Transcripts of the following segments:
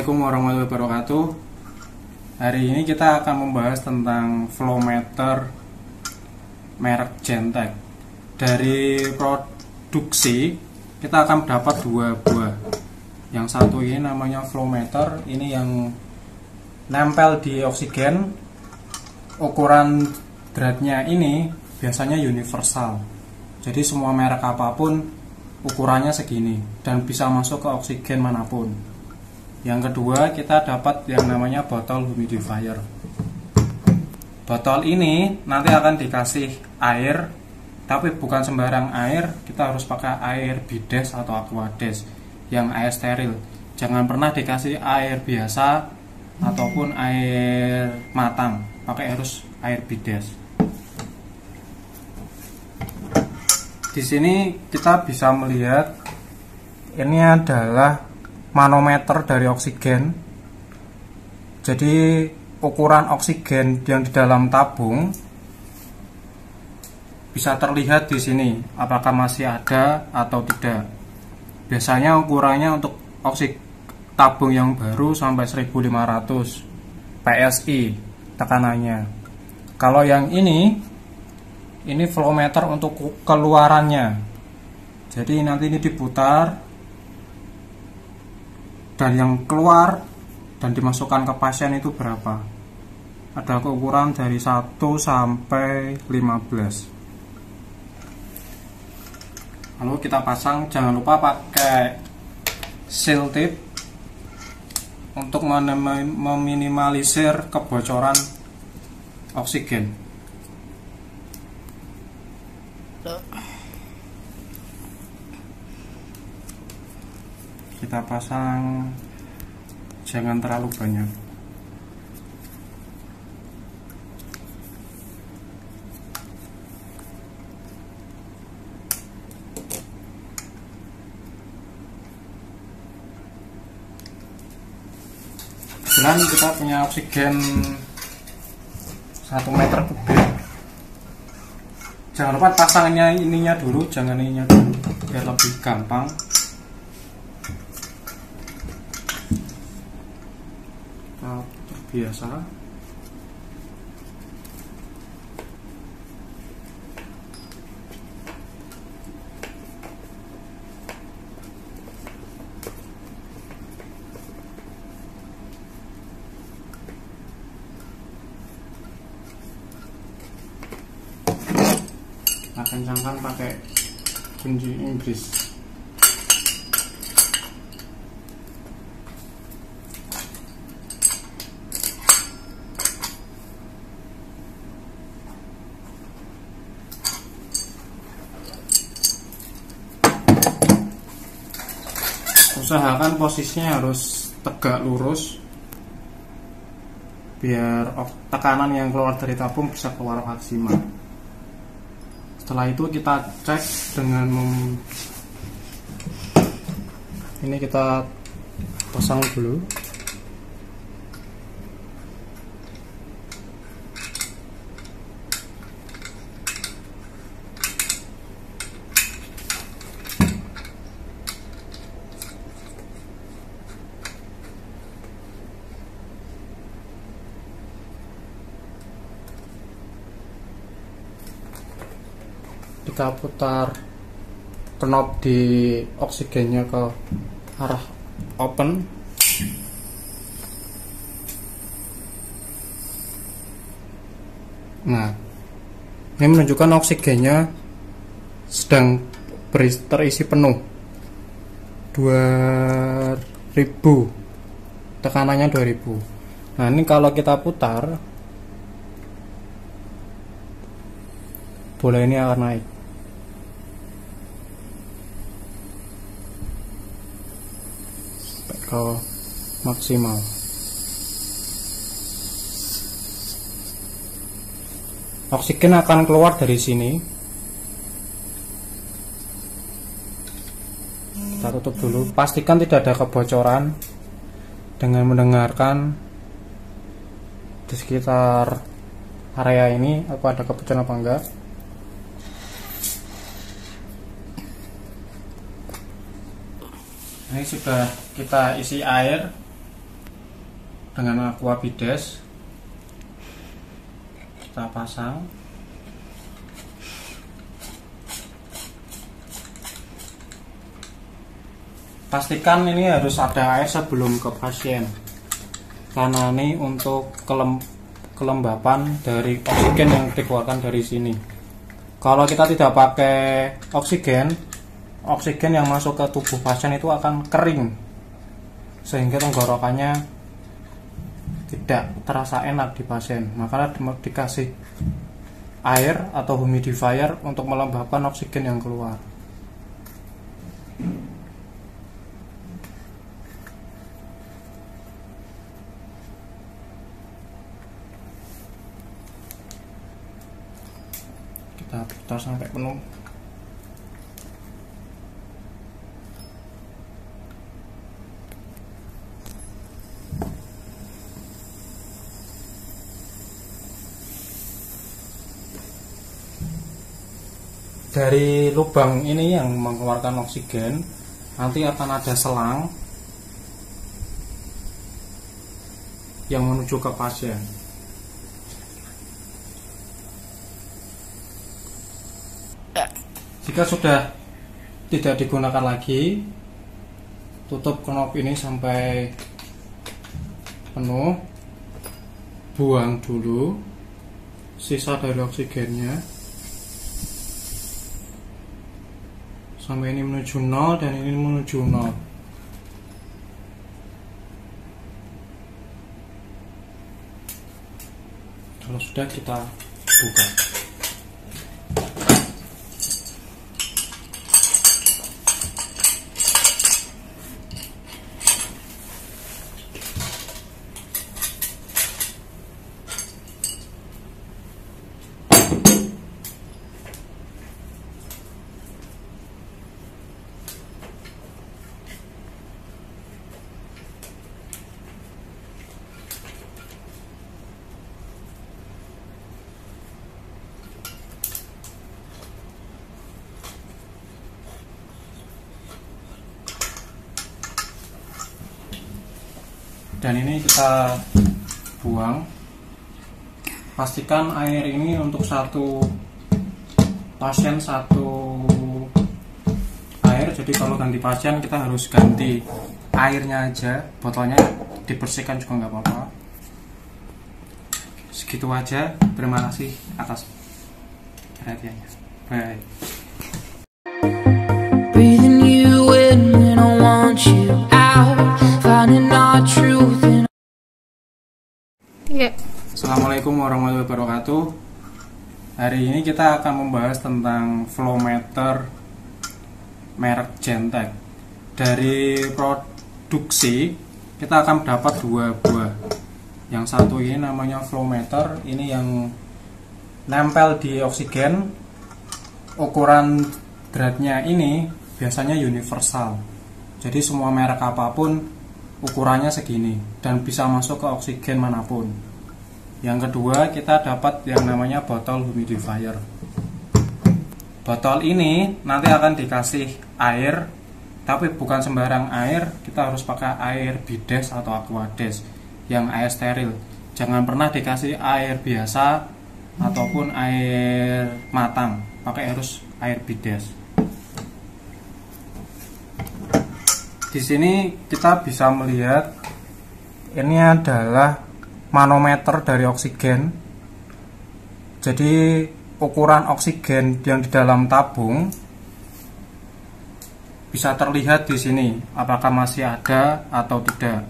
Assalamualaikum warahmatullahi wabarakatuh. Hari ini kita akan membahas tentang flowmeter merek Gentek. Dari produksi kita akan mendapat dua buah. Yang satu ini namanya flowmeter, ini yang nempel di oksigen. Ukuran dratnya ini biasanya universal. Jadi semua merek apapun ukurannya segini dan bisa masuk ke oksigen manapun. Yang kedua, kita dapat yang namanya botol humidifier. Botol ini nanti akan dikasih air, tapi bukan sembarang air. Kita harus pakai air bides atau aquades, yang air steril. Jangan pernah dikasih air biasa ataupun air matang, pakai harus air bides. Di sini kita bisa melihat ini adalah manometer dari oksigen. Jadi ukuran oksigen yang di dalam tabung bisa terlihat di sini apakah masih ada atau tidak. Biasanya ukurannya untuk tabung yang baru sampai 1500 PSI tekanannya. Kalau yang ini flowmeter untuk keluarannya. Jadi nanti ini diputar dan yang keluar dan dimasukkan ke pasien itu berapa. Ada ukuran dari 1 sampai 15. Lalu kita pasang, jangan lupa pakai seal tip untuk meminimalisir kebocoran oksigen. Kita pasang, jangan terlalu banyak. Kebetulan kita punya oksigen 1 meter kubik. Jangan lupa pasangnya ininya dulu, jangan ininya dulu, biar lebih gampang. Biasa. Kita kencangkan pakai kunci Inggris. Usahakan posisinya harus tegak lurus biar tekanan yang keluar dari tabung bisa keluar maksimal. Setelah itu kita cek dengan ini kita pasang dulu. Kita putar knob di oksigennya ke arah open. Nah, ini menunjukkan oksigennya sedang terisi penuh, 2000, tekanannya 2000. Nah, ini kalau kita putar, bola ini akan naik. Ke maksimal. Oksigen akan keluar dari sini. Kita tutup dulu. Pastikan tidak ada kebocoran dengan mendengarkan di sekitar area ini apa ada kebocoran apa enggak. Ini sudah kita isi air dengan aqua bides kita pasang. Pastikan ini harus ada air sebelum ke pasien, karena ini untuk kelembapan dari oksigen yang dikeluarkan dari sini. Kalau kita tidak pakai oksigen yang masuk ke tubuh pasien itu akan kering, sehingga tenggorokannya tidak terasa enak di pasien. Makanya dikasih air atau humidifier untuk melembabkan oksigen yang keluar. Kita putar sampai penuh. Dari lubang ini yang mengeluarkan oksigen, nanti akan ada selang yang menuju ke pasien. Jika sudah tidak digunakan lagi, tutup knop ini sampai penuh, buang dulu sisa dari oksigennya sampai ini menuju 0 dan ini menuju 0. Kalau sudah, kita buka. Dan ini kita buang. Pastikan air ini untuk satu pasien satu air. Jadi kalau ganti pasien kita harus ganti airnya aja, botolnya dibersihkan juga nggak apa-apa. Segitu aja. Terima kasih atas perhatiannya. Bye. Breathing you in when I want you out, finding our truth in. Assalamualaikum warahmatullahi wabarakatuh. Hari ini kita akan membahas tentang flowmeter merek Gentek. Dari produksi kita akan dapat dua buah. Yang satu ini namanya flowmeter, ini yang nempel di oksigen. Ukuran dratnya ini biasanya universal. Jadi semua merek apapun ukurannya segini dan bisa masuk ke oksigen manapun. Yang kedua, kita dapat yang namanya botol humidifier. Botol ini nanti akan dikasih air, tapi bukan sembarang air. Kita harus pakai air bides atau aquades yang air steril. Jangan pernah dikasih air biasa ataupun air matang. Pakai harus air bides. Di sini kita bisa melihat ini adalah manometer dari oksigen. Jadi ukuran oksigen yang di dalam tabung bisa terlihat di sini apakah masih ada atau tidak.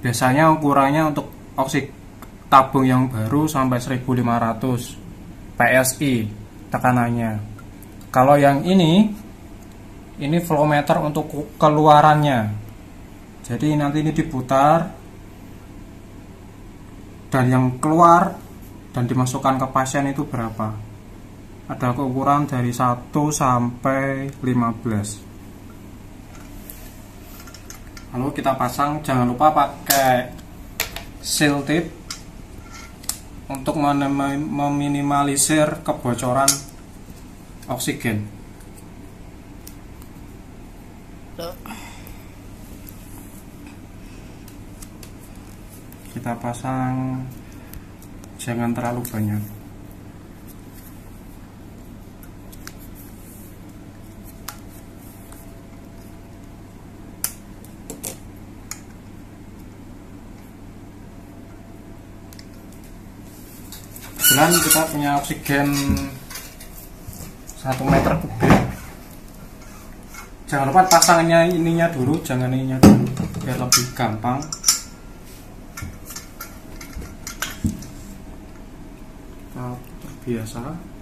Biasanya ukurannya untuk tabung yang baru sampai 1500 PSI tekanannya. Kalau yang ini flowmeter untuk keluarannya. Jadi nanti ini diputar dan yang keluar dan dimasukkan ke pasien itu berapa. Ada ukuran dari 1 sampai 15. Lalu kita pasang, jangan lupa pakai seal tip untuk meminimalisir kebocoran oksigen. kita pasang jangan terlalu banyak. Kebetulan kita punya oksigen 1 meter kubik. Jangan lupa pasangnya ininya dulu, jangan ininya dulu biar lebih gampang. Kita terbiasa.